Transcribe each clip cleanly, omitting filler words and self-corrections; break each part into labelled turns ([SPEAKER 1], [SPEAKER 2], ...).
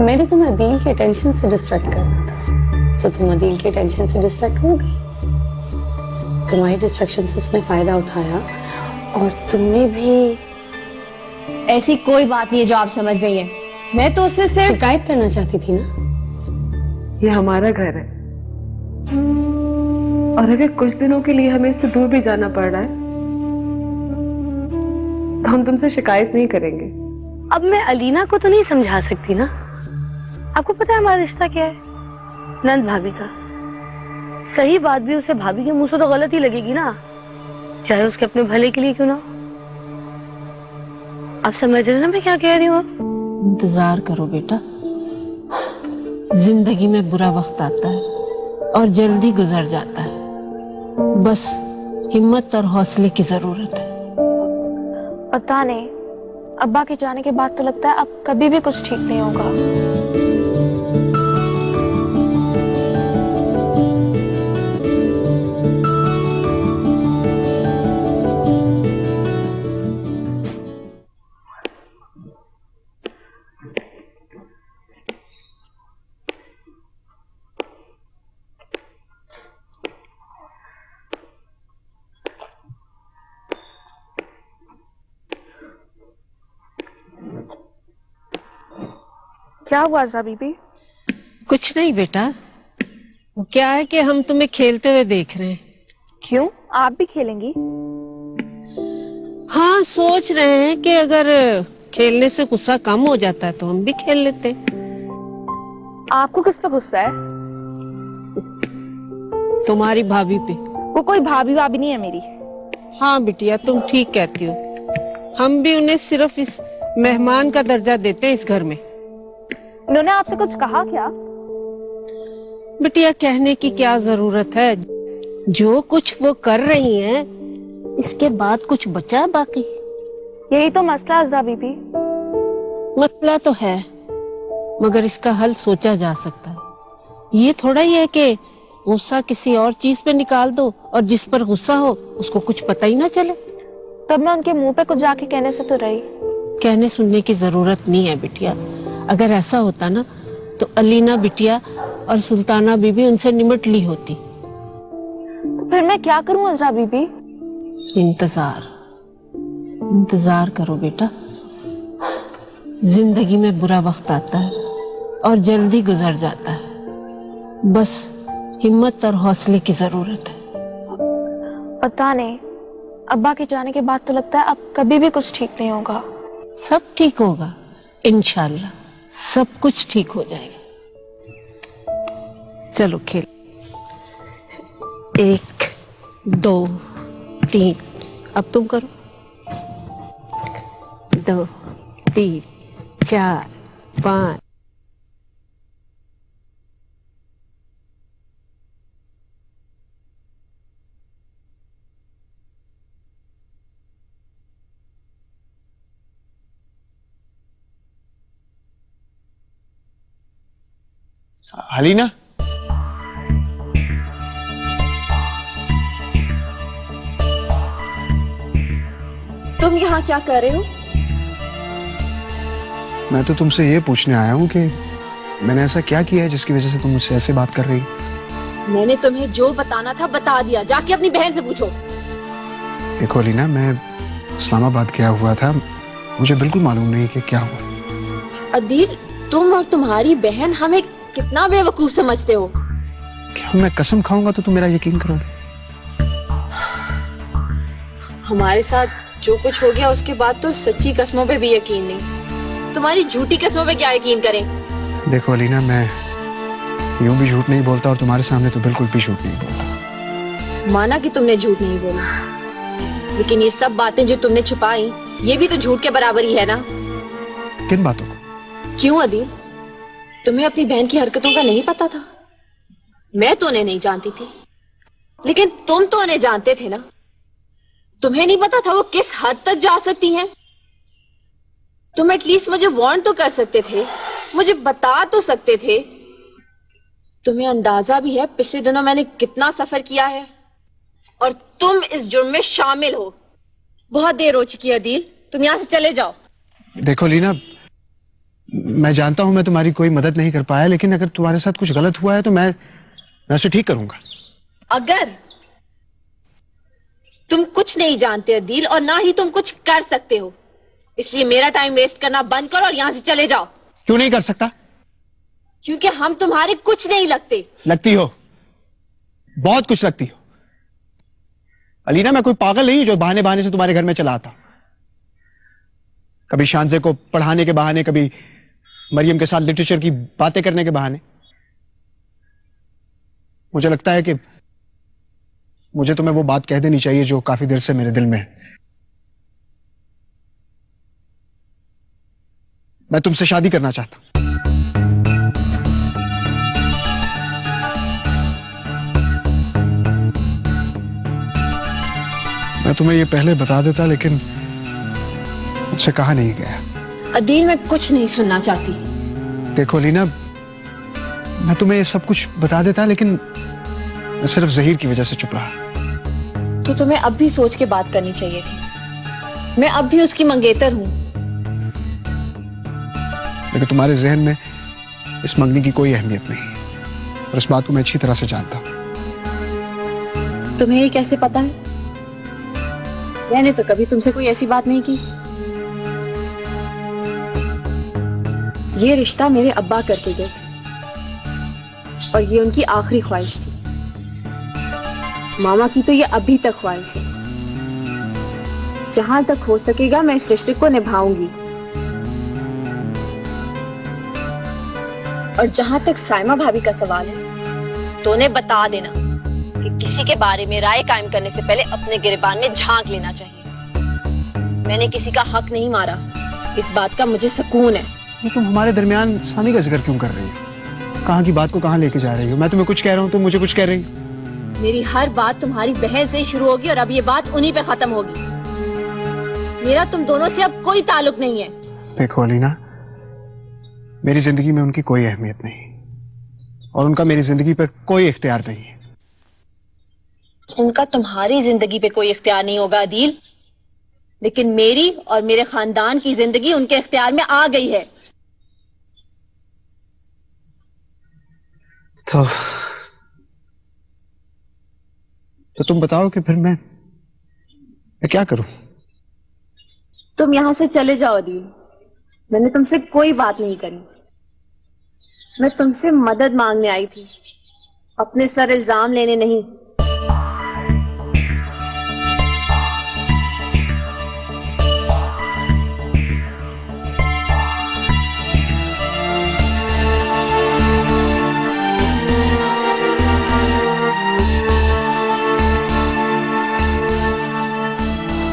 [SPEAKER 1] मैंने तुम्हें अदील के टेंशन से डिस्ट्रैक्ट करना था, तो तुम अदील के टेंशन से डिस्ट्रैक्ट हो गई। तुम्हारी डिस्ट्रैक्शन से उसने फायदा उठाया और तुमने भी।
[SPEAKER 2] ऐसी कोई बात नहीं है जो आप समझ रही हैं। मैं तो उससे सिर्फ
[SPEAKER 1] शिकायत करना चाहती थी ना।
[SPEAKER 3] ये हमारा घर है और अगर कुछ दिनों के लिए हमें इससे दूर भी जाना पड़ रहा है तो हम तुमसे शिकायत नहीं करेंगे।
[SPEAKER 1] अब मैं अलीना को तो नहीं समझा सकती ना। आपको पता है हमारा रिश्ता क्या है? नंद भाभी का। सही बात भी उसे भाभी के मुंह से तो गलत ही लगेगी ना, चाहे उसके अपने भले के लिए क्यों ना। आप समझ रहे ना मैं क्या कह रही हूँ?
[SPEAKER 4] इंतजार करो बेटा, जिंदगी में बुरा वक्त आता है और जल्दी गुजर जाता है। बस हिम्मत और हौसले की जरूरत है।
[SPEAKER 5] पता नहीं, अब्बा के जाने के बाद तो लगता है अब कभी भी कुछ ठीक नहीं होगा। क्या हुआ ज़ा बीबी?
[SPEAKER 4] कुछ नहीं बेटा, वो क्या है कि हम तुम्हें खेलते हुए देख रहे हैं।
[SPEAKER 5] क्यों, आप भी खेलेंगी?
[SPEAKER 4] हाँ, सोच रहे हैं कि अगर खेलने से गुस्सा कम हो जाता है तो हम भी खेल लेते हैं।
[SPEAKER 5] आपको किस पे गुस्सा है?
[SPEAKER 4] तुम्हारी भाभी पे।
[SPEAKER 5] वो कोई भाभी भाभी नहीं है मेरी।
[SPEAKER 4] हाँ बिटिया, तुम ठीक कहती हो। हम भी उन्हें सिर्फ इस मेहमान का दर्जा देते हैं इस घर में।
[SPEAKER 5] उन्होंने आपसे कुछ कहा क्या?
[SPEAKER 4] बिटिया, कहने की क्या जरूरत है, जो कुछ वो कर रही हैं, इसके बाद कुछ बचा बाकी?
[SPEAKER 5] यही तो मसला है ज़ा बीबी।
[SPEAKER 4] मसला तो है, मगर इसका हल सोचा जा सकता है। ये थोड़ा ही है कि गुस्सा किसी और चीज पे निकाल दो और जिस पर गुस्सा हो उसको कुछ पता ही ना चले।
[SPEAKER 5] तब मैं उनके मुंह पे कुछ जाके कहने से तो रही।
[SPEAKER 4] कहने सुनने की जरूरत नहीं है बिटिया। अगर ऐसा होता ना तो अलीना बिटिया और सुल्ताना बीबी उनसे निमट ली होती।
[SPEAKER 5] तो फिर मैं क्या करूं ज़ा बीबी?
[SPEAKER 4] इंतजार करो बेटा, जिंदगी में बुरा वक्त आता है और जल्दी गुजर जाता है। बस हिम्मत और हौसले की जरूरत है।
[SPEAKER 5] पता नहीं, अब्बा के जाने के बाद तो लगता है अब कभी भी कुछ ठीक नहीं होगा।
[SPEAKER 4] सब ठीक होगा इंशाल्लाह, सब कुछ ठीक हो जाएगा। चलो खेल। 1 2 3, अब तुम करो। 2 3 4 5।
[SPEAKER 6] अलीना,
[SPEAKER 2] तुम यहाँ क्या कर रहे हो?
[SPEAKER 6] मैं तो तुमसे ये पूछने आया हूँ कि मैंने ऐसा क्या किया है जिसकी वजह से तुम मुझसे ऐसे बात कर रही?
[SPEAKER 2] मैंने तुम्हें जो बताना था बता दिया, जाके अपनी बहन से पूछो।
[SPEAKER 6] देखो अलीना, मैं इस्लामाबाद गया हुआ था, मुझे बिल्कुल मालूम नहीं कि क्या हुआ।
[SPEAKER 2] अदील, तुम और तुम्हारी बहन हमें कितना बेवकूफ समझते हो।
[SPEAKER 6] क्या मैं कसम खाऊंगा तो तुम मेरा यकीन करोगे?
[SPEAKER 2] हमारे साथ जो कुछ हो गया उसके बाद तो सच्ची कसमों पे भी यकीन नहीं। तुम्हारी झूठी कसमों पे क्या यकीन करें?
[SPEAKER 6] देखो अलीना, मैं यूं भी झूठ नहीं बोलता और तुम्हारे सामने तो बिल्कुल भी झूठ नहीं बोलता।
[SPEAKER 2] माना कि तुमने झूठ नहीं बोला, लेकिन ये सब बातें जो तुमने छुपाई ये भी तो झूठ के बराबर ही है ना।
[SPEAKER 6] किन बातों को?
[SPEAKER 2] क्यों अदील, तुम्हें अपनी बहन की हरकतों का नहीं पता था? मैं तो उन्हें नहीं जानती थी, लेकिन तुम तो उन्हें जानते थे ना। तुम्हें नहीं पता था वो किस हद तक जा सकती हैं? तुम एटलीस्ट मुझे वार्न तो कर सकते थे, मुझे बता तो सकते थे। तुम्हें अंदाजा भी है पिछले दिनों मैंने कितना सफर किया है, और तुम इस जुर्म में शामिल हो। बहुत देर हो चुकी है अदील, तुम यहां से चले जाओ।
[SPEAKER 6] देखो लीना, मैं जानता हूं मैं तुम्हारी कोई मदद नहीं कर पाया, लेकिन अगर तुम्हारे साथ कुछ गलत हुआ है तो मैं उसे ठीक करूंगा।
[SPEAKER 2] अगर तुम कुछ नहीं जानते अदील, और ना ही तुम कुछ कर सकते हो, इसलिए मेरा टाइम वेस्ट करना बंद करो और यहां से चले जाओ।
[SPEAKER 6] क्यों नहीं कर सकता?
[SPEAKER 2] क्योंकि हम तुम्हारे कुछ नहीं लगते।
[SPEAKER 6] लगती हो, बहुत कुछ लगती हो। अलीना, मैं कोई पागल नहीं हूं जो बहाने बहाने से तुम्हारे घर में चला आता। कभी शांजे को पढ़ाने के बहाने, कभी मरियम के साथ लिटरेचर की बातें करने के बहाने। मुझे लगता है कि मुझे तुम्हें वो बात कह देनी चाहिए जो काफी देर से मेरे दिल में है। मैं तुमसे शादी करना चाहता हूं। मैं तुम्हें ये पहले बता देता, लेकिन मुझसे कहा नहीं गया।
[SPEAKER 2] अदील, मैं कुछ नहीं सुनना चाहती।
[SPEAKER 6] देखो लीना, मैं तुम्हें ये सब कुछ बता देता, लेकिन मैं सिर्फ जहीर की वजह से चुप रहा।
[SPEAKER 2] तो तुम्हें अब भी सोच के बात करनी चाहिए थी। मैं अब भी उसकी मंगेतर हूं।
[SPEAKER 6] लेकिन तुम्हारे जहन में इस मंगनी की कोई अहमियत नहीं, और इस बात को मैं अच्छी तरह से जानता हूं।
[SPEAKER 2] तुम्हें ये कैसे पता है? मैंने तो कभी तुमसे कोई ऐसी बात नहीं की। ये रिश्ता मेरे अब्बा करके गए थे, और ये उनकी आखिरी ख्वाहिश थी। मामा की तो ये अभी तक ख्वाहिश है। जहां तक हो सकेगा मैं इस रिश्ते को निभाऊंगी। और जहां तक साइमा भाभी का सवाल है, तो उन्हें बता देना कि किसी के बारे में राय कायम करने से पहले अपने गिरबान में झांक लेना चाहिए। मैंने किसी का हक नहीं मारा, इस बात का मुझे सुकून है।
[SPEAKER 6] ये तुम हमारे दरमियान सामी का जिक्र क्यों कर रही हो? कहाँ की बात को कहाँ लेके जा रही हो? मैं तुम्हें कुछ कह रहा हूँ, तुम मुझे कुछ कह रही हो।
[SPEAKER 2] मेरी हर बात तुम्हारी बहन से ही शुरू होगी, और अब ये बात उन्हीं पे खत्म होगी। मेरा तुम दोनों से अब कोई ताल्लुक नहीं है।
[SPEAKER 6] देखो अलीना, मेरी जिंदगी में उनकी कोई अहमियत नहीं, और उनका मेरी जिंदगी पर कोई इख्तियार नहीं है।
[SPEAKER 2] उनका तुम्हारी जिंदगी पे कोई इख्तियार नहीं होगा अदील, लेकिन मेरी और मेरे खानदान की जिंदगी उनके इख्तियार में आ गई है।
[SPEAKER 6] तो तुम बताओ कि फिर मैं क्या करूं?
[SPEAKER 2] तुम यहां से चले जाओ अदील। मैंने तुमसे कोई बात नहीं करी। मैं तुमसे मदद मांगने आई थी, अपने सर इल्जाम लेने नहीं।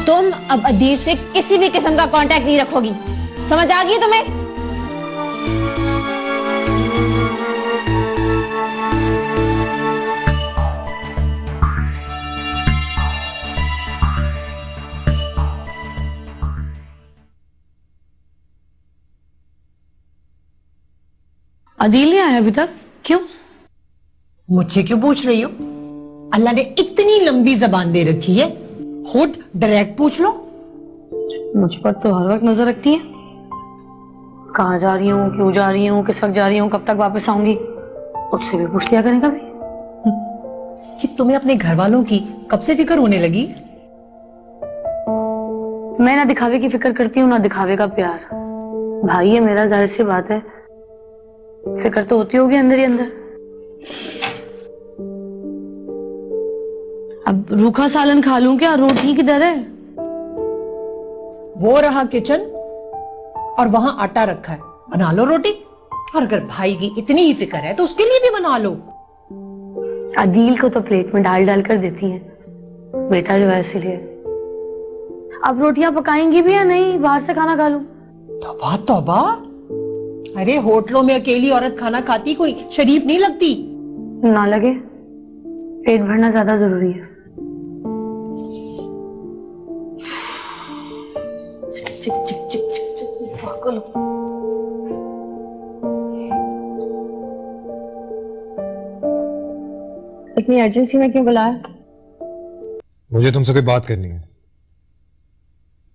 [SPEAKER 2] तुम अब अदील से किसी भी किस्म का कांटेक्ट नहीं रखोगी, समझ आ गई तुम्हें?
[SPEAKER 1] अदील नहीं आया अभी तक, क्यों?
[SPEAKER 7] मुझसे क्यों पूछ रही हो? अल्लाह ने इतनी लंबी जबान दे रखी है, खुद डायरेक्ट पूछ लो।
[SPEAKER 1] मुझ पर तो हर वक्त नजर रखती है। कहाँ जा रही हूँ, क्यों जा रही हूँ, किस वक्त जा रही हूँ, कब तक वापस आऊंगी, उससे भी पूछ लिया करें कभी।
[SPEAKER 7] कि तुम्हें अपने घर वालों की कब से फिक्र होने लगी?
[SPEAKER 1] मैं ना दिखावे की फिक्र करती हूँ, ना दिखावे का प्यार। भाई है मेरा, जाहिर सी बात है, फिक्र तो होती होगी अंदर ही अंदर। अब रूखा सालन खा लूं क्या? रोटी किधर है?
[SPEAKER 7] वो रहा किचन, और वहां आटा रखा है, बना लो रोटी। और अगर भाई की इतनी ही फिक्र है तो उसके लिए भी बना लो।
[SPEAKER 1] अदील को तो प्लेट में डाल डाल कर देती है, बेटा जो है इसलिए। अब रोटियां पकाएंगी भी या नहीं? बाहर से खाना खा लूं?
[SPEAKER 7] तौबा तौबा, अरे होटलों में अकेली औरत खाना खाती कोई शरीफ नहीं लगती।
[SPEAKER 1] ना लगे, पेट भरना ज्यादा जरूरी है। चिक चिक चिक चिक चिक चिक, पागल हो। इतनी अर्जेंसी में क्यों बुलाया?
[SPEAKER 8] मुझे तुमसे कोई बात करनी है।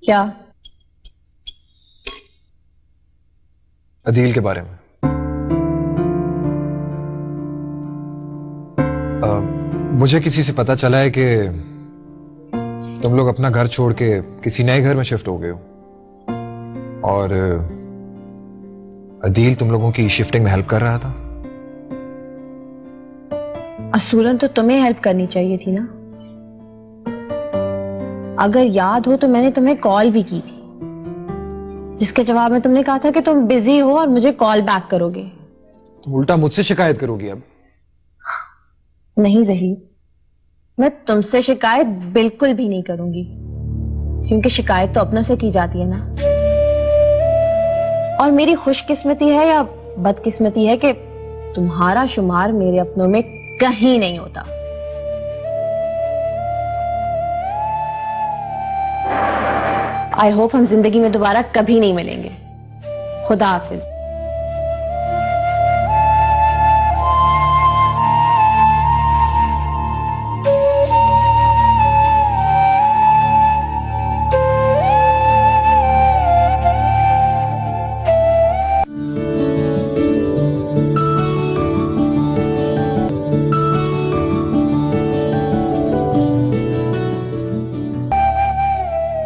[SPEAKER 1] क्या?
[SPEAKER 8] अदील के बारे में। मुझे किसी से पता चला है कि तुम लोग अपना घर छोड़ के किसी नए घर में शिफ्ट हो गए हो और अदील तुम लोगों की शिफ्टिंग में हेल्प कर रहा था।
[SPEAKER 2] असूलन तो तुम्हें हेल्प करनी चाहिए थी ना। अगर याद हो तो मैंने तुम्हें कॉल भी की थी, जिसके जवाब में तुमने कहा था कि तुम बिजी हो और मुझे कॉल बैक करोगे।
[SPEAKER 8] तुम उल्टा मुझसे शिकायत करोगी अब।
[SPEAKER 2] नहीं ज़हीर, मैं तुमसे शिकायत बिल्कुल भी नहीं करूंगी, क्योंकि शिकायत तो अपनों से की जाती है ना। और मेरी खुशकिस्मती है या बदकिस्मती है कि तुम्हारा शुमार मेरे अपनों में कहीं नहीं होता। आई होप हम जिंदगी में दोबारा कभी नहीं मिलेंगे। खुदा हाफिज।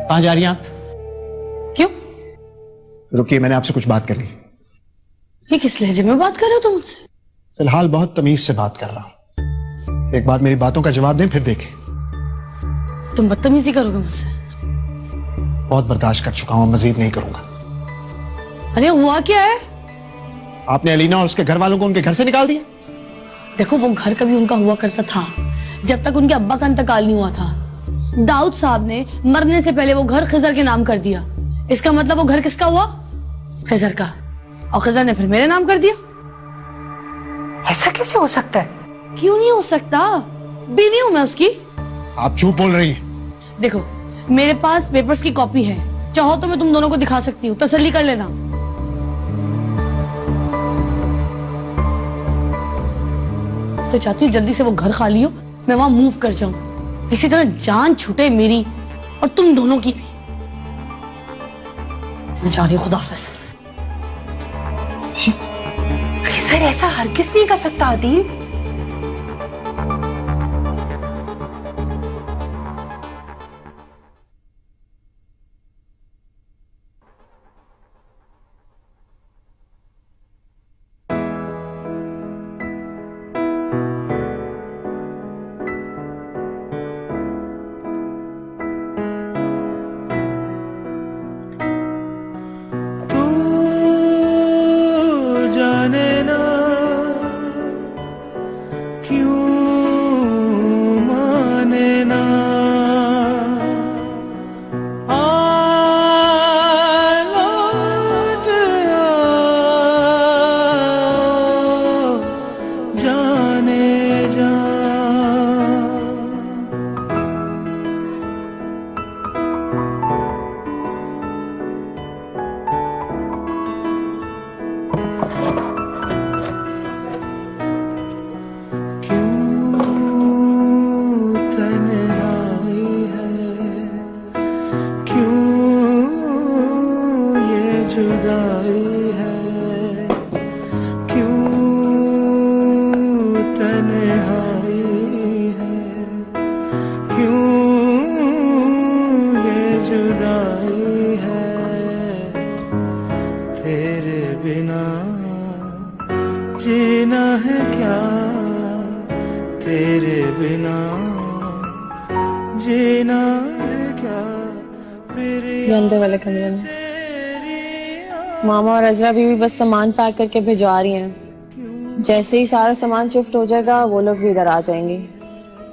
[SPEAKER 6] कहां जा रही हैं आप?
[SPEAKER 1] क्यों?
[SPEAKER 6] रुकिए, मैंने आपसे कुछ बात करनी है।
[SPEAKER 1] ये किस लहजे में बात कर रहे हो तुम मुझसे?
[SPEAKER 6] फिलहाल बहुत तमीज से बात कर रहा हूं। एक बार मेरी बातों का जवाब दें, फिर देखें।
[SPEAKER 1] तुम बदतमीजी करोगे मुझसे?
[SPEAKER 6] बहुत बर्दाश्त कर चुका हूं, मजीद नहीं करूंगा।
[SPEAKER 1] अरे हुआ क्या है?
[SPEAKER 6] आपने अलीना और उसके घर वालों को उनके घर से निकाल दिया।
[SPEAKER 1] देखो, वो घर कभी उनका हुआ करता था जब तक उनके अब्बा का इंतकाल नहीं हुआ था। दाऊद साहब ने मरने से पहले वो घर खिजर के नाम कर दिया। इसका मतलब वो घर किसका हुआ? खिजर का। और खिजर ने फिर मेरे नाम कर दिया।
[SPEAKER 7] ऐसा कैसे हो सकता है?
[SPEAKER 1] क्यों नहीं हो सकता? बीवी हूं मैं उसकी।
[SPEAKER 6] आप झूठ बोल रही हैं।
[SPEAKER 1] देखो, मेरे पास पेपर्स की कॉपी है, चाहो तो मैं तुम दोनों को दिखा सकती हूँ, तसल्ली कर लेना। तो चाहती हूँ जल्दी से वो घर खाली हो, मैं वहां मूव कर जाऊं, इसी तरह जान छूटे मेरी और तुम दोनों की भी। मैं जा रही हूँ, खुदा हाफिज।
[SPEAKER 7] सर, ऐसा हरगिज़ नहीं कर सकता आदिल।
[SPEAKER 2] गंदे वाले कमरे में मामा और अजरा भी बस सामान पैक करके भिजवा रही हैं। जैसे ही सारा सामान शिफ्ट हो जाएगा वो लोग भी इधर आ जाएंगे।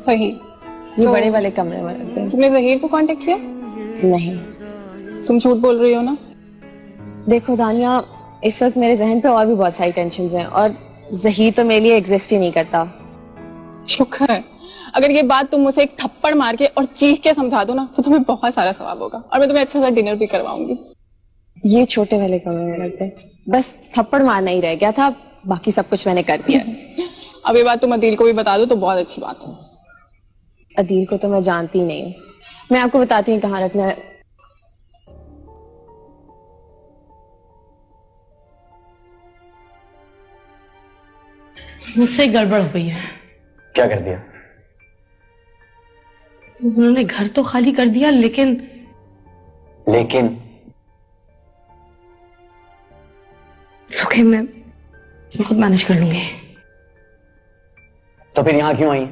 [SPEAKER 5] सही।
[SPEAKER 2] ये
[SPEAKER 5] तो
[SPEAKER 2] बड़े वाले कमरे में रखते हैं।
[SPEAKER 5] तुमने जहीर को कांटेक्ट किया?
[SPEAKER 2] नहीं।
[SPEAKER 5] तुम झूठ बोल रही हो ना?
[SPEAKER 2] देखो दानिया, इस वक्त मेरे जहन पे और भी बहुत सारी टेंशन्स हैं और जहीर तो मेरे लिए एग्जिस्ट ही नहीं करता।
[SPEAKER 5] शुक्र है। अगर ये बात तुम मुझे एक थप्पड़ मार के और चीख के समझा दो ना तो तुम्हें बहुत सारा सवाब होगा और मैं तुम्हें अच्छा सा डिनर भी करवाऊंगी।
[SPEAKER 2] ये छोटे वाले कमरे में रखते हैं। बस थप्पड़ मारना ही रह गया था, बाकी सब कुछ मैंने कर दिया।
[SPEAKER 5] अब ये बात तुम अदील को भी बता दो तो बहुत अच्छी बात है।
[SPEAKER 2] अदील को तो मैं जानती ही नहीं हूँ। मैं आपको बताती हूँ कहाँ रखना है।
[SPEAKER 1] मुझसे गड़बड़ हो गई है।
[SPEAKER 9] क्या कर दिया?
[SPEAKER 1] उन्होंने घर तो खाली कर दिया, लेकिन सुखे मैं खुद मैनेज कर लूंगी।
[SPEAKER 9] तो फिर यहां क्यों आई?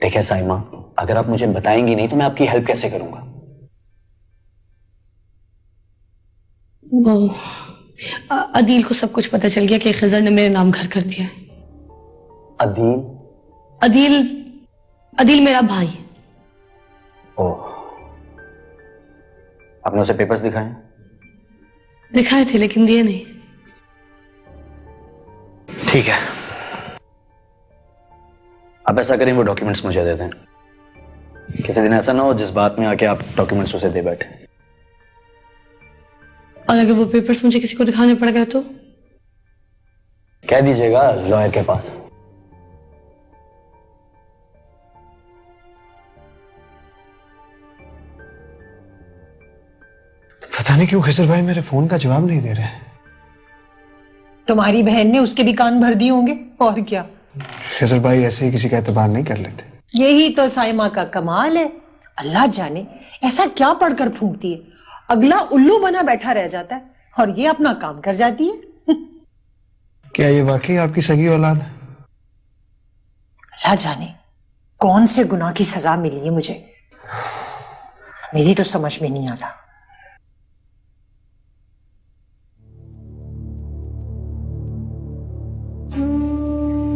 [SPEAKER 9] देखिए साइमा, अगर आप मुझे बताएंगी नहीं तो मैं आपकी हेल्प कैसे करूंगा?
[SPEAKER 1] वो अदील को सब कुछ पता चल गया कि खिजर ने मेरे नाम घर कर दिया। अदील मेरा भाई।
[SPEAKER 9] ओह, आपने उसे पेपर्स दिखाए?
[SPEAKER 1] दिखाए थे लेकिन दिए नहीं।
[SPEAKER 9] ठीक है, आप ऐसा करें, वो डॉक्यूमेंट्स मुझे दे दें। किसी दिन ऐसा ना हो जिस बात में आके आप डॉक्यूमेंट्स उसे दे बैठे।
[SPEAKER 1] और अगर वो पेपर्स मुझे किसी को दिखाने पड़ गए तो?
[SPEAKER 9] कह दीजिएगा लॉयर के पास।
[SPEAKER 6] पता नहीं क्यों खिजर भाई मेरे फोन का जवाब नहीं दे रहे।
[SPEAKER 7] तुम्हारी बहन ने उसके भी कान भर दिए होंगे, और क्या।
[SPEAKER 6] खिजर भाई ऐसे ही किसी का एतबार नहीं कर लेते।
[SPEAKER 7] यही तो साइमा का कमाल है। अल्लाह जाने ऐसा क्या पढ़कर फूंकती है, अगला उल्लू बना बैठा रह जाता है और ये अपना काम कर जाती है।
[SPEAKER 6] क्या ये वाकई आपकी सगी औलाद है?
[SPEAKER 7] अल्लाह जाने कौन से गुनाह की सजा मिली है मुझे, मेरी तो समझ में नहीं आता।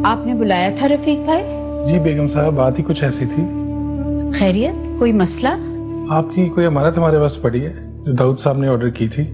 [SPEAKER 10] आपने बुलाया था रफीक भाई?
[SPEAKER 11] जी बेगम साहब, बात ही कुछ ऐसी थी।
[SPEAKER 10] खैरियत, कोई मसला?
[SPEAKER 11] आपकी कोई अमानत हमारे पास पड़ी है जो दाऊद साहब ने ऑर्डर की थी।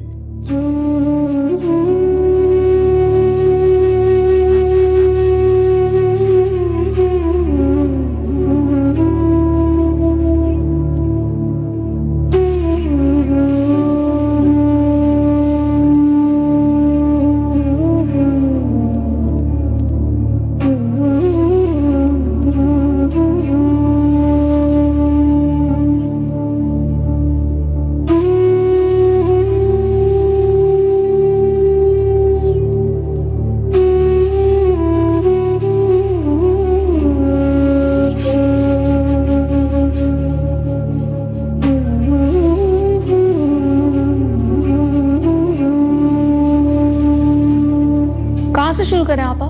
[SPEAKER 2] से शुरू करें आपा?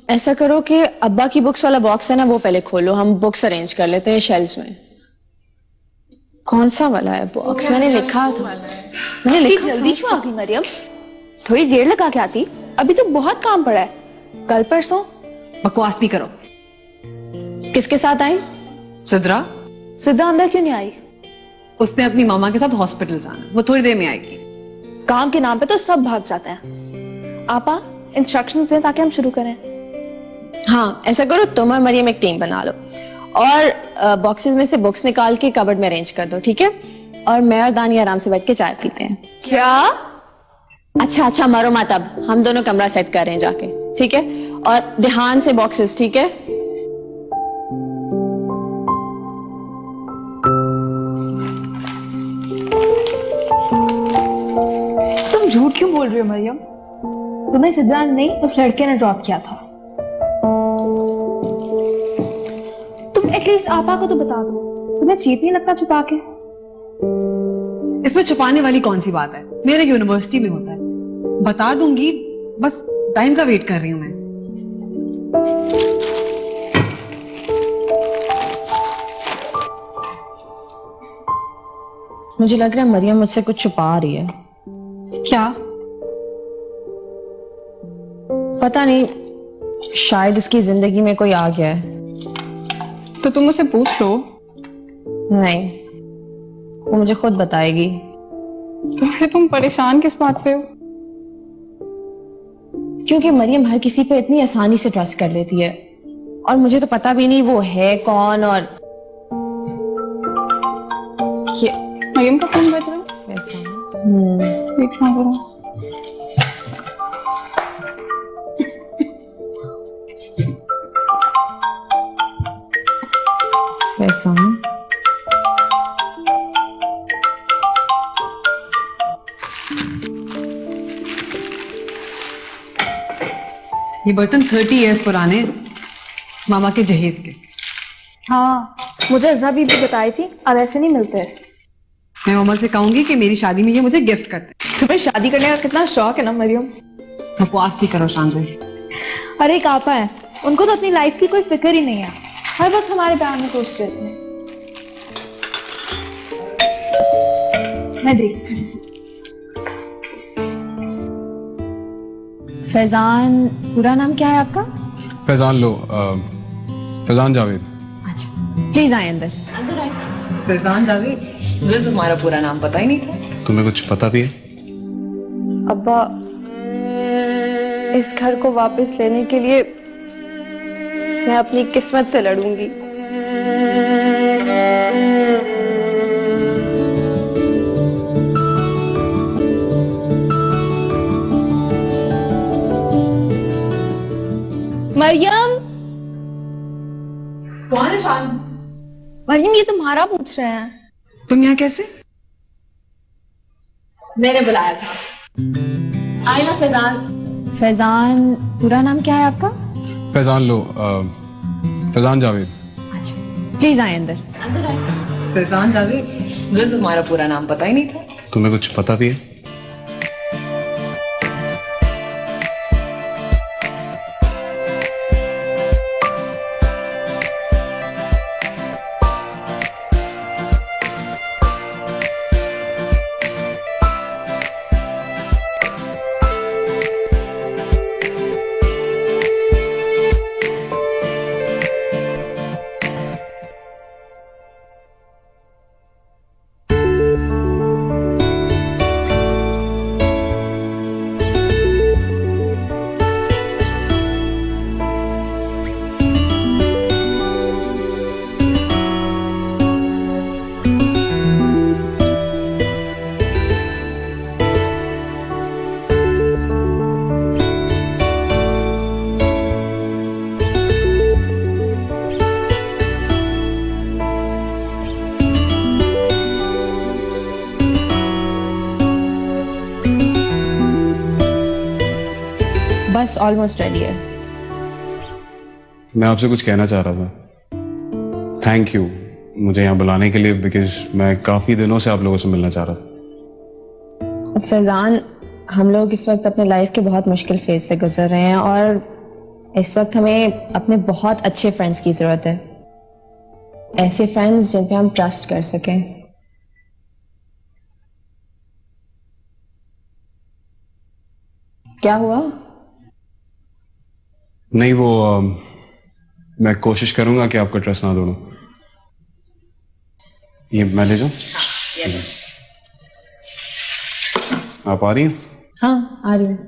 [SPEAKER 2] ऐसा करो कि अब्बा की बुक्स वाला बॉक्स है ना, वो पहले खोलो, हम बुक्स अरेंज कर लेते हैं शेल्फ्स में। कौन सा वाला है बॉक्स? मैंने लिखा था। मैंने लिखा जल्दी क्यों आ गई मरियम? थोड़ी देर लगा के आती, अभी तो बहुत काम पड़ा है। कल परसों
[SPEAKER 12] बकवास नहीं करो।
[SPEAKER 2] किसके साथ आई?
[SPEAKER 12] सिद्रा।
[SPEAKER 2] सिद्रा अंदर क्यों नहीं आई?
[SPEAKER 12] उसने अपनी मामा के साथ हॉस्पिटल जाना, वो थोड़ी देर में आएगी।
[SPEAKER 2] काम के नाम पे तो सब भाग जाते हैं। आपा इंस्ट्रक्शंस दें ताकि हम शुरू करें। हाँ ऐसा करो, तुम और मरियम एक टीम बना लो और बॉक्सेस में से बुक्स निकाल के कबर्ड में अरेंज कर दो, ठीक है? और मैं और दानी आराम से बैठ के चाय पीते हैं। क्या? अच्छा मारो मत, अब हम दोनों कमरा सेट कर रहे हैं जाके, ठीक है? और ध्यान से बॉक्सेस, ठीक है?
[SPEAKER 13] तुम झूठ क्यों बोल रही हो मरियम? तुम्हें सिद्रा ने नहीं, उस लड़के ने ड्रॉप किया था। तुम एटलीस्ट आपा को तो बता दो, तुम्हें चीट नहीं लगता छुपा के?
[SPEAKER 12] इसमें छुपाने वाली कौन सी बात है? मेरे यूनिवर्सिटी में होता है, बता दूंगी, बस टाइम का वेट कर रही हूं मैं।
[SPEAKER 2] मुझे लग रहा है मरियम मुझसे कुछ छुपा रही है।
[SPEAKER 5] क्या?
[SPEAKER 2] पता नहीं, शायद उसकी जिंदगी में कोई आ गया है।
[SPEAKER 5] तो तुम उसे पूछ लो।
[SPEAKER 2] नहीं, वो मुझे खुद बताएगी।
[SPEAKER 5] तो फिर तुम परेशान किस बात पे हो?
[SPEAKER 2] क्योंकि मरियम हर किसी पे इतनी आसानी से ट्रस्ट कर लेती है और मुझे तो पता भी नहीं वो है कौन। और
[SPEAKER 5] मरियम का फोन बज रहा है, देखना करो।
[SPEAKER 2] फैसान,
[SPEAKER 12] ये बर्तन 30 इयर्स पुराने हैं, मामा के जहेज के।
[SPEAKER 13] हाँ, मुझे अज़ा भी बताई थी, अब ऐसे नहीं मिलते।
[SPEAKER 12] मैं मामा से कहूंगी कि मेरी शादी में ये मुझे गिफ्ट करते।
[SPEAKER 13] तुम्हें शादी करने का कितना शौक है ना मरियम।
[SPEAKER 12] बकवास नहीं करो शांति।
[SPEAKER 13] अरे एक आपा है, उनको तो अपनी लाइफ की कोई फिक्र ही नहीं है, हर वक्त हमारे बारे में सोच रहते हैं। मैं देखती हूँ।
[SPEAKER 2] फैजान, पूरा नाम क्या है आपका?
[SPEAKER 14] फैजान लो, फैजान जावेद।
[SPEAKER 2] अच्छा, प्लीज आए अंदर।
[SPEAKER 12] फैजान जावेद, मुझे तुम्हारा पूरा नाम पता ही नहीं था।
[SPEAKER 14] तुम्हें कुछ पता भी है?
[SPEAKER 1] अब्बा, इस घर को वापस लेने के लिए मैं अपनी किस्मत से लड़ूंगी।
[SPEAKER 13] मरियम।
[SPEAKER 12] कौन है शान?
[SPEAKER 13] मरियम, ये तुम्हारा पूछ रहे हैं।
[SPEAKER 12] तुम यहाँ कैसे?
[SPEAKER 2] मैंने बुलाया था। आए ना फैजान। फैजान, पूरा नाम क्या है आपका?
[SPEAKER 14] फैजान लो, फैजान जावेद।
[SPEAKER 2] अच्छा, प्लीज आए अंदर।
[SPEAKER 12] फैजान जावेद, मुझे तुम्हारा पूरा नाम पता ही नहीं था।
[SPEAKER 14] तुम्हें कुछ पता भी है?
[SPEAKER 2] बस ऑलमोस्ट रेडी है।
[SPEAKER 14] मैं आपसे कुछ कहना चाह रहा था। थैंक यू मुझे यहाँ बुलाने के लिए, बिकॉज मैं काफी दिनों से आप लोगों से मिलना चाह रहा था।
[SPEAKER 2] फैजान, हम लोग इस वक्त अपने लाइफ के बहुत मुश्किल फेज से गुजर रहे हैं और इस वक्त हमें अपने बहुत अच्छे फ्रेंड्स की जरूरत है। ऐसे फ्रेंड्स जिन पे हम ट्रस्ट कर सकें। क्या हुआ?
[SPEAKER 14] नहीं, वो मैं कोशिश करूंगा कि आपका ट्रस्ट ना तोड़ूं। ये मैं ले जाऊं? आप आ रही हैं?
[SPEAKER 2] हाँ, आ रही हूँ।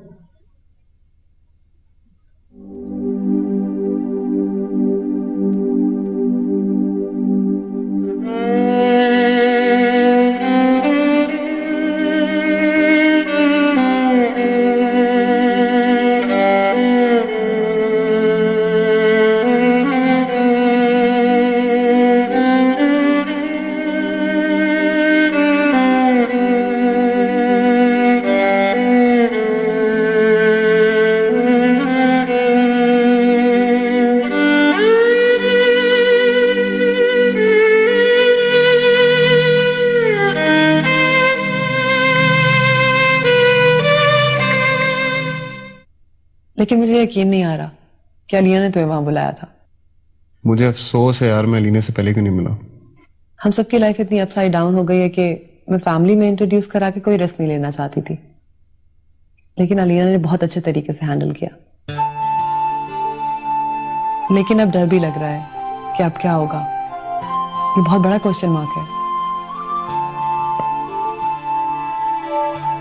[SPEAKER 12] लेकिन मुझे यकीन नहीं आ रहा कि अलिया ने तुम्हें वहां बुलाया था।
[SPEAKER 14] मुझे अफसोस है यार, मैं लीना से पहले क्यों नहीं मिला।
[SPEAKER 12] हम सबकी लाइफ इतनी अपसाइड डाउन हो गई है कि मैं फैमिली में इंट्रोड्यूस करा के कोई रिस्क नहीं लेना चाहती थी, लेकिन अलिया ने बहुत अच्छे तरीके से हैंडल किया। लेकिन अब डर भी लग रहा है कि अब क्या होगा। ये बहुत बड़ा क्वेश्चन मार्क है।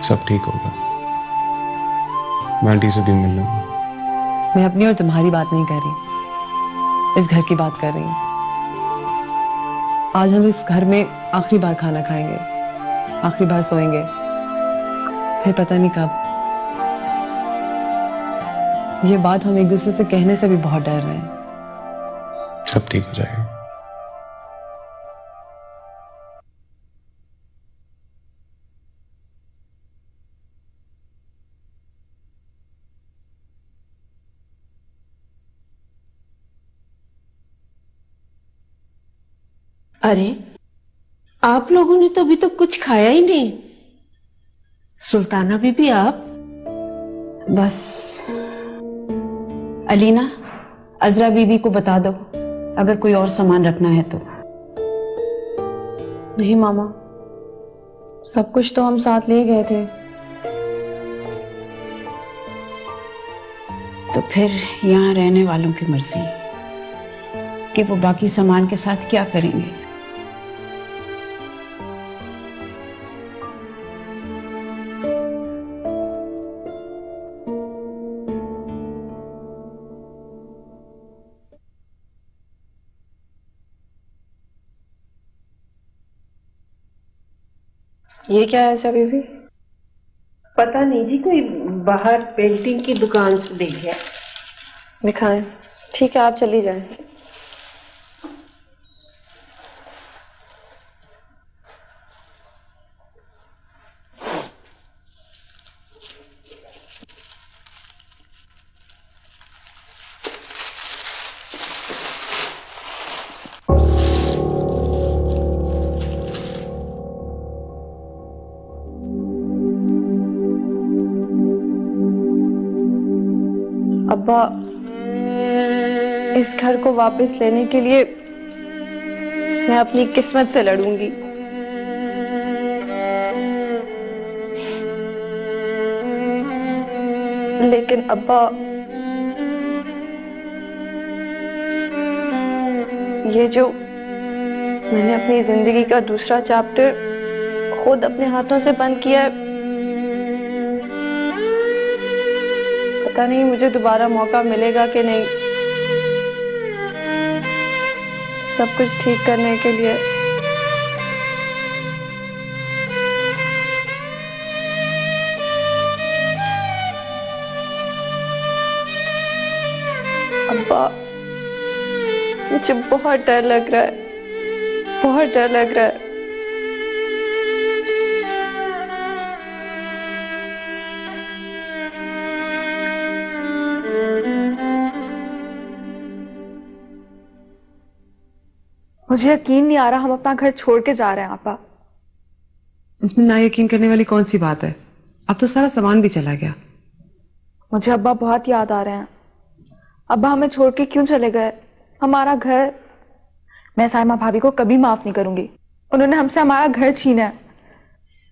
[SPEAKER 14] सब ठीक होगा, मैं आंटी से भी मिल लूंगा।
[SPEAKER 12] मैं अपनी और तुम्हारी बात नहीं कर रही, इस घर की बात कर रही हूँ। आज हम इस घर में आखिरी बार खाना खाएंगे, आखिरी बार सोएंगे, फिर पता नहीं कब। ये बात हम एक दूसरे से कहने से भी बहुत डर रहे हैं।
[SPEAKER 14] सब ठीक हो जाएगा।
[SPEAKER 4] अरे आप लोगों ने तो अभी तक कुछ खाया ही नहीं। सुल्ताना बीबी आप?
[SPEAKER 10] बस अलीना, अजरा बीबी को बता दो अगर कोई और सामान रखना है तो।
[SPEAKER 13] नहीं मामा, सब कुछ तो हम साथ ले गए थे।
[SPEAKER 10] तो फिर यहाँ रहने वालों की मर्जी कि वो बाकी सामान के साथ क्या करेंगे।
[SPEAKER 13] ये क्या है ऐसा बीबी?
[SPEAKER 4] पता नहीं जी, कोई बाहर पेंटिंग की दुकान से देख गया।
[SPEAKER 13] दिखाएं। ठीक है, आप चली जाएं। अब्बा, इस घर को वापस लेने के लिए मैं अपनी किस्मत से लड़ूंगी। लेकिन अब्बा, ये जो मैंने अपनी जिंदगी का दूसरा चैप्टर खुद अपने हाथों से बंद किया है, पता नहीं मुझे दोबारा मौका मिलेगा कि नहीं सब कुछ ठीक करने के लिए। अब्बा, मुझे बहुत डर लग रहा है, बहुत डर लग रहा है। मुझे यकीन नहीं आ रहा हम अपना घर छोड़ के जा रहे हैं आपा।
[SPEAKER 12] इसमें ना यकीन करने वाली कौन सी बात है? अब तो सारा सामान भी चला गया।
[SPEAKER 13] मुझे अब्बा बहुत याद आ रहे हैं। अब्बा हमें छोड़ के क्यों चले गए? हमारा घर। मैं साइमा भाभी को कभी माफ नहीं करूंगी। उन्होंने हमसे हमारा घर छीना है।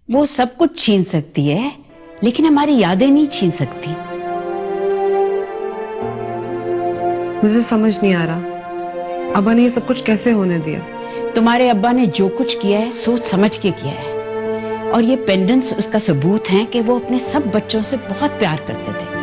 [SPEAKER 10] वो सब कुछ छीन सकती है लेकिन हमारी यादें नहीं छीन सकती।
[SPEAKER 12] मुझे समझ नहीं आ रहा अब्बा ने ये सब कुछ कैसे होने दिया।
[SPEAKER 10] तुम्हारे अब्बा ने जो कुछ किया है सोच समझ के किया है, और ये पेंडेंट्स उसका सबूत हैं कि वो अपने सब बच्चों से बहुत प्यार करते थे।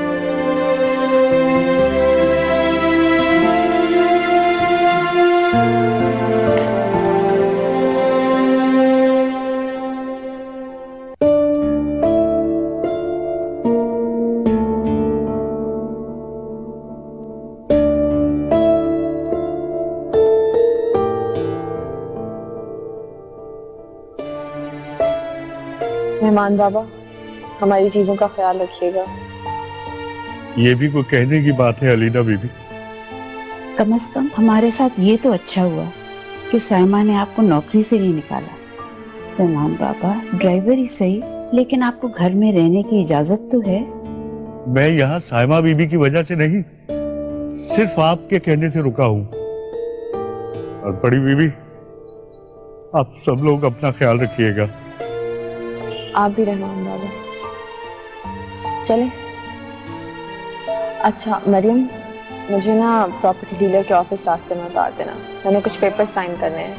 [SPEAKER 13] मेहमान बाबा, हमारी चीजों का ख्याल रखिएगा।
[SPEAKER 15] ये भी कोई कहने की बात है अलीना बीबी?
[SPEAKER 10] कम से कम हमारे साथ ये तो अच्छा हुआ कि साइमा ने आपको नौकरी से नहीं निकाला। मेहमान बाबा, ड्राइवर ही सही लेकिन आपको घर में रहने की इजाजत तो है।
[SPEAKER 15] मैं यहाँ साइमा बीबी की वजह से नहीं, सिर्फ आपके कहने से रुका हूँ। और बड़ी बीबी, आप सब लोग अपना ख्याल रखिएगा।
[SPEAKER 13] आप भी रहमान बाबा। चले। अच्छा मरियम, मुझे ना प्रॉपर्टी डीलर के ऑफिस रास्ते में उतार देना, मैंने कुछ पेपर साइन करने हैं।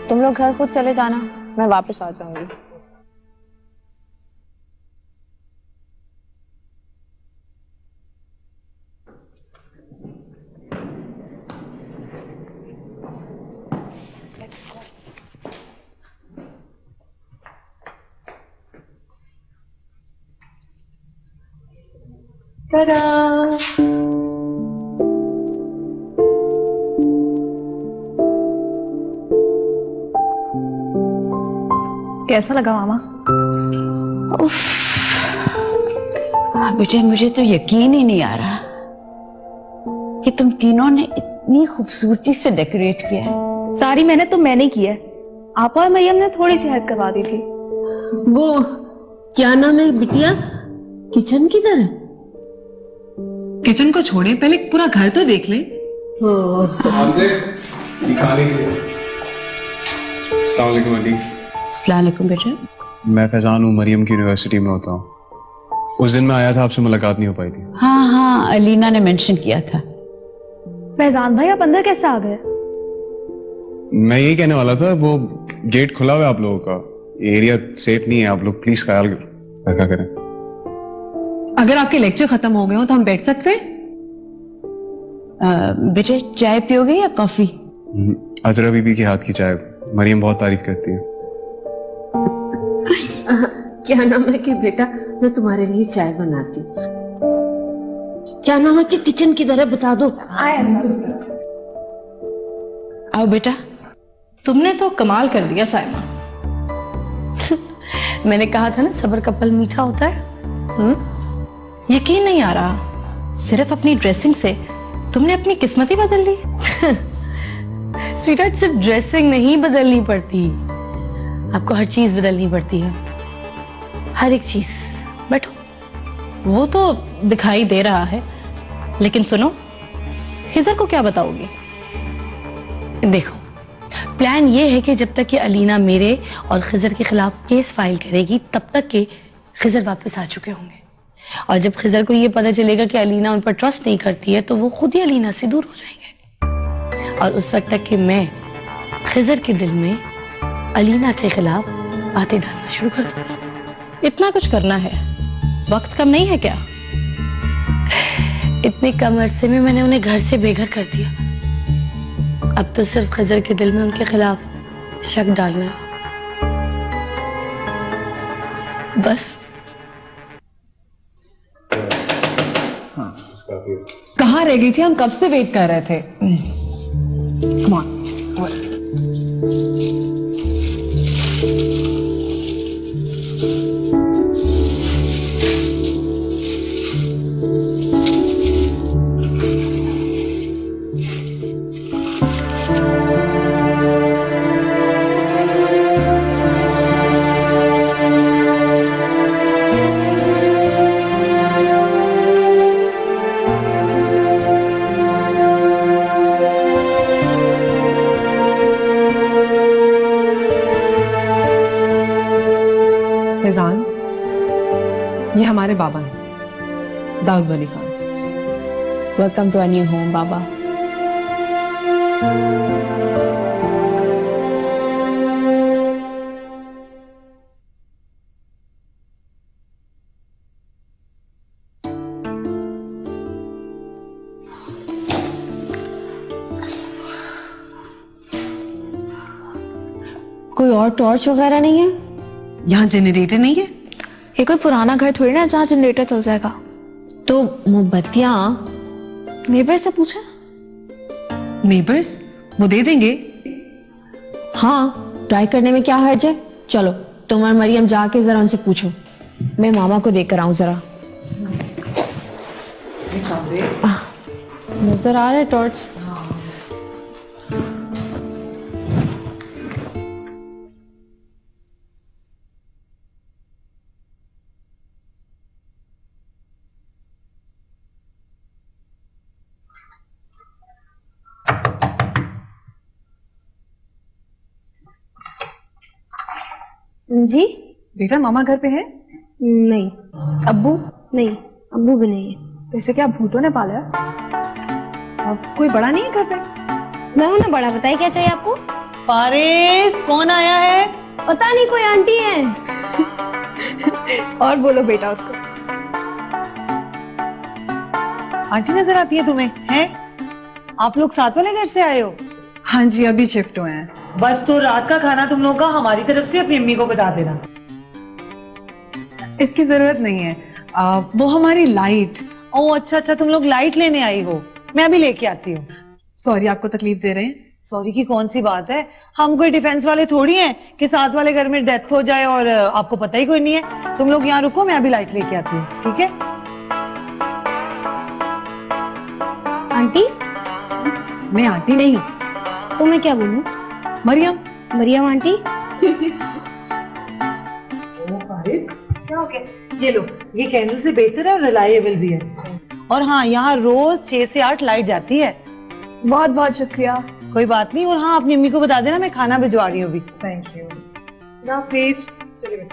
[SPEAKER 13] तुम लोग घर खुद चले जाना, मैं वापस आ जाऊंगी। कैसा लगा मामा?
[SPEAKER 10] मुझे तो यकीन ही नहीं आ रहा कि तुम तीनों ने इतनी खूबसूरती से डेकोरेट किया है।
[SPEAKER 13] सारी मेहनत तो मैंने की है, आपा और मरियम ने थोड़ी सी हेल्प करवा दी थी।
[SPEAKER 4] वो क्या नाम है बिटिया, किचन किधर है?
[SPEAKER 12] किचन को छोड़े, पहले पूरा घर तो देख ले।
[SPEAKER 14] अस्सलाम वालेकुम आंटी।
[SPEAKER 4] अस्सलाम वालेकुम बेटा।
[SPEAKER 14] मैं फैजान हूँ, मरियम की यूनिवर्सिटी में होता हूँ। उस दिन मैं आया था, आपसे मुलाकात नहीं हो पाई थी।
[SPEAKER 10] हाँ हाँ, अलीना ने मेंशन किया था।
[SPEAKER 13] फैजान भाई आप अंदर कैसे आ गए?
[SPEAKER 14] मैं यही कहने वाला था, वो गेट खुला हुआ है आप लोगों का, एरिया सेफ नहीं है, आप लोग प्लीज ख्याल रखा करें।
[SPEAKER 12] अगर आपके लेक्चर खत्म हो गए हो तो हम बैठ सकते हैं?
[SPEAKER 10] बेटे चाय पियोगे या कॉफी?
[SPEAKER 14] अजरा बीबी के हाथ की चाय मरियम बहुत तारीफ करती है।
[SPEAKER 4] क्या नाम है कि बेटा मैं तुम्हारे लिए चाय बनाती हूँ। क्या नाम है कि किचन किधर है बता दो।
[SPEAKER 10] आओ बेटा।
[SPEAKER 13] तुमने तो कमाल कर दिया साइमा। मैंने कहा था ना सब्र का फल मीठा होता है। यकीन नहीं आ रहा, सिर्फ अपनी ड्रेसिंग से तुमने अपनी किस्मत ही बदल ली। स्वीटहार्ट, सिर्फ ड्रेसिंग नहीं बदलनी पड़ती, आपको हर चीज बदलनी पड़ती है, हर एक चीज। बैठो। वो तो दिखाई दे रहा है, लेकिन सुनो, खिजर को क्या बताओगे? देखो, प्लान ये है कि जब तक कि अलीना मेरे और खिजर के खिलाफ केस फाइल करेगी, तब तक के खिजर वापस आ चुके होंगे। और जब खिजर को ये पता चलेगा कि अलीना उन पर ट्रस्ट नहीं करती है, तो वो खुद ही अलीना से दूर हो जाएंगे। और उस वक्त तक कि मैं खिजर के दिल में अलीना के खिलाफ बातें डालना शुरू कर दूंगी।
[SPEAKER 16] इतना कुछ करना है, वक्त कम नहीं है क्या?
[SPEAKER 1] इतने कम अरसे में मैंने उन्हें घर से बेघर कर दिया। अब तो सिर्फ खिजर के दिल में उनके खिलाफ शक डालना है, बस।
[SPEAKER 12] कहाँ रह गई थी? हम कब से वेट कर रहे थे। Come on. फैजान, ये हमारे बाबा हैं, Dawood Wali Khan.
[SPEAKER 16] Welcome to a new home बाबा।
[SPEAKER 2] कोई और टॉर्च वगैरह नहीं है?
[SPEAKER 12] यहाँ जनरेटर नहीं है?
[SPEAKER 13] ये कोई पुराना घर थोड़ी ना जहाँ जनरेटर चल जाएगा।
[SPEAKER 2] तो मोमबत्तियां
[SPEAKER 13] नेबर से पूछा।
[SPEAKER 12] नेबर्स वो दे देंगे।
[SPEAKER 2] हाँ, ट्राई करने में क्या हर्ज है। चलो तुम और मरियम जाके जरा उनसे पूछो, मैं मामा को देकर आऊं जरा। नजर आ रहा है टॉर्च?
[SPEAKER 13] जी
[SPEAKER 12] बेटा, मामा घर पे है?
[SPEAKER 13] नहीं।
[SPEAKER 12] अब्बू?
[SPEAKER 13] नहीं, अब्बू भी नहीं है। वैसे क्या भूतों ने पाला है?
[SPEAKER 12] अब कोई बड़ा नहीं है घर पे?
[SPEAKER 13] मैं हूं ना बड़ा, बताइए क्या चाहिए आपको?
[SPEAKER 7] फारिस, कौन आया है?
[SPEAKER 13] पता नहीं, कोई आंटी है। और बोलो बेटा उसको।
[SPEAKER 7] आंटी नजर आती है तुम्हें? हैं? आप लोग साथ वाले घर से आए हो?
[SPEAKER 12] हाँ जी, अभी शिफ्ट हुए हैं।
[SPEAKER 7] बस तो रात का खाना तुम लोगों का हमारी तरफ से अपनी अम्मी को बता देना।
[SPEAKER 12] इसकी जरूरत नहीं है, वो हमारी लाइट।
[SPEAKER 7] ओह अच्छा अच्छा, तुम लोग लाइट लेने आई हो। मैं अभी लेके आती हूँ।
[SPEAKER 12] सॉरी, आपको तकलीफ दे रहे हैं।
[SPEAKER 7] सॉरी की कौन सी बात है, हम कोई डिफेंस वाले थोड़ी हैं कि साथ वाले घर में डेथ हो जाए और आपको पता ही कोई नहीं है। तुम लोग यहाँ रुको, मैं अभी लाइट लेके आती हूँ, ठीक है?
[SPEAKER 13] आंटी?
[SPEAKER 12] मैं आंटी नहीं हूँ।
[SPEAKER 13] तो मैं क्या बोलूं?
[SPEAKER 1] मरियम मरियम आंटी
[SPEAKER 7] क्या हो गया? ये लो, ये कैंडल से बेहतर है और रिलायबल भी है। और हाँ, यहाँ रोज 6 से 8 लाइट जाती है।
[SPEAKER 1] बहुत बहुत शुक्रिया।
[SPEAKER 7] कोई बात नहीं। और हाँ, अपनी अम्मी को बता देना मैं खाना भिजवा रही हूँ अभी। Thank you. ना प्लीज चलिए।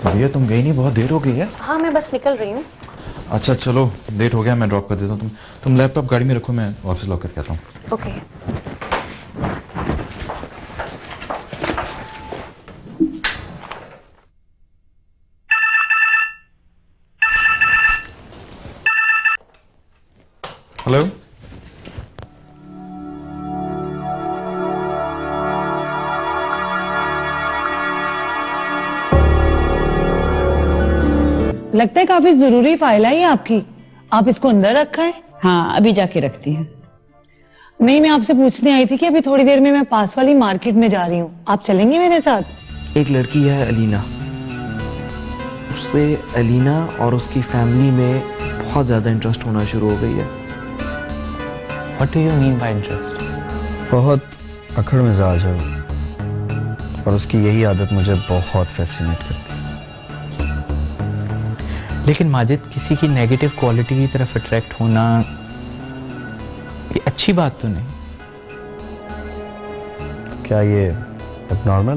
[SPEAKER 17] भैया तुम गई नहीं, बहुत देर हो गई है।
[SPEAKER 2] हाँ मैं बस निकल रही हूँ।
[SPEAKER 17] अच्छा चलो, लेट हो गया, मैं ड्रॉप कर देता हूँ। तुम लैपटॉप गाड़ी में रखो, मैं ऑफिस लॉक करके आता हूँ।
[SPEAKER 2] ओके।
[SPEAKER 17] हेलो,
[SPEAKER 7] लगता है काफी जरूरी फाइल है ये आपकी। आप इसको अंदर रखा है?
[SPEAKER 10] हाँ, अभी जाके रखती हूँ।
[SPEAKER 7] नहीं, मैं आपसे पूछने आई थी कि अभी थोड़ी देर में मैं पास वाली मार्केट में जा रही हूँ, आप चलेंगे मेरे साथ?
[SPEAKER 18] एक लड़की है अलीना, उससे अलीना और उसकी फैमिली में बहुत ज्यादा इंटरेस्ट होना शुरू हो गई है।
[SPEAKER 19] What do you mean by interest?
[SPEAKER 9] बहुत अकड़ मिजाज है वो, और उसकी यही आदत मुझे बहुत फैसिनेट करती है।
[SPEAKER 19] लेकिन माजिद, किसी की नेगेटिव क्वालिटी की तरफ अट्रैक्ट होना ये अच्छी बात तो नहीं।
[SPEAKER 9] क्या ये एबनॉर्मल